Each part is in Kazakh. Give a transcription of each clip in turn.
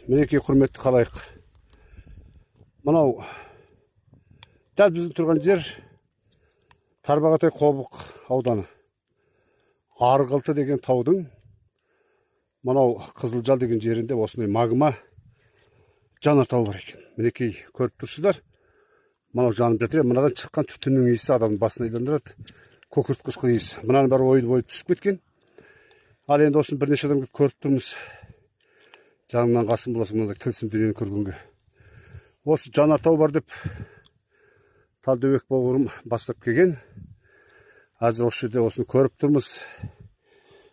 Мінекей құрметті қалайық. Мынау дәл біздің тұрған жер Тарбағатай Қобық ауданы. Арғылты деген таудың мынау Қызылжал деген жерінде осындай магма жанартау бар екен. Мінекей көріп тұрсыздар. Мынау жанып жатыр. Мынадан шыққан түтіннің иісі адамның басына иландырады. Көкірт қышқыл иіс. Мынаның бәрі ойылып түсіп кеткен. Ал енді осыны бірнеше адам көріп тұрмыз. Жаныңнан қасым боласың мынандай тылсым дүниені көргенге. Осы жанартау бар деп Талдыбек бауырым бастап келген. Әзір осы жерде осыны көріп тұрмыз.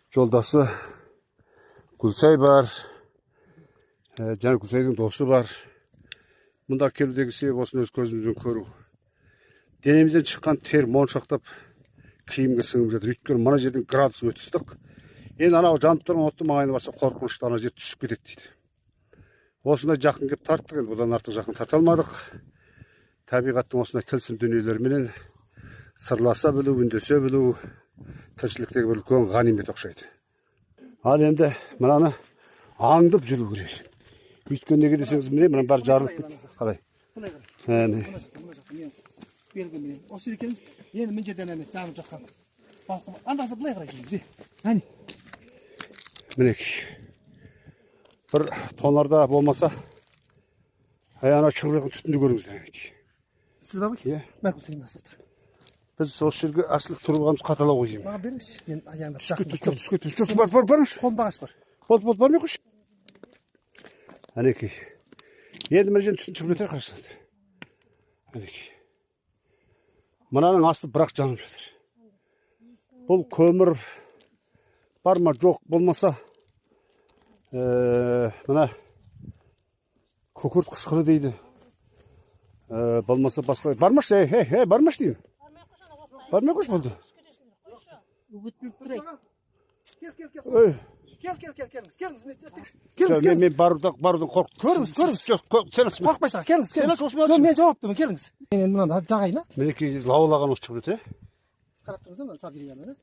Жолдасы Гүлсай бар. Және Гүлсайдың досы бар. Мұнда келудегі себеп осыны өз көзімізбен көру. Денемізден шыққан тер моншақтап киімге сіңіп жатыр. Өйткені мына жердің градус өте ыстық. Енді анау жанып тұрған отты маңайына барса қорқынышты ана жер түсіп кетеді дейді. Осындай жақын кеп тарттық, енді бұдан артық жақын тарта алмадық. Табиғаттың осындай тылсым дүниелеріменен сырласа білу, үндесе білу тіршіліктегі бір үлкен ғанимет ұқсайды. Ал енді мынаны аңдып жүру керек. Өйткені неге десеңіз міне мына бәрі жарылып кетті. Қалай? Осы екеніміз енді мына жерден жанып жатқан балқып андасы былай қарай жүрміз. Мінекей. Бір тонарда болмаса, аяна шығып түтінді көріңіздер. Сіз ба? Иә. Мәкіл сен насып тұр. Біз осы жерге асылық тұрғанымыз қаталау қойдым. Маған беріңізші, мен аяңдап Түскет. Барыңыз. Қолым бар. Бол, бармай қойшы. Әнекей. Енді мына жерден түтін шығып жатыр қарасаңыз. Әнекей. Мынаның асты бірақ жанып жатыр. Бұл көмір бар ма жоқ болмаса мына көкірт қышқылы дейді. Болмаса басқа бармаш, бармаш деймін. Бармай қойшы болды. Келіңіз. Мен барудан қорқып. Көріңіз. Сен қорықпайсың, келіңіз. Мен жауап тұрмын, келіңіз. Мен мынаны жағайын. Мінекей лаулаған осы шығып жатыр. Қарап тұрыңыз, мына салып жүргенін.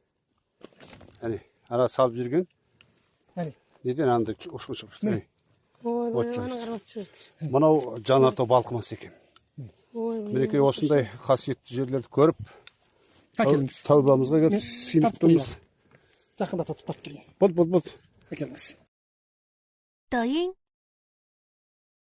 Әне, ара салып жүрген. Әне. Неден аңды ұшқын шығып жатыр. Мынау жанартау балқымасы екен. Мінекей осындай қасиетті жерлерді көріп, тәубамызға келіп сыйынып тұрмыз. Жақында тұтып барып тұрмын. Бол. Келіңіз.抖音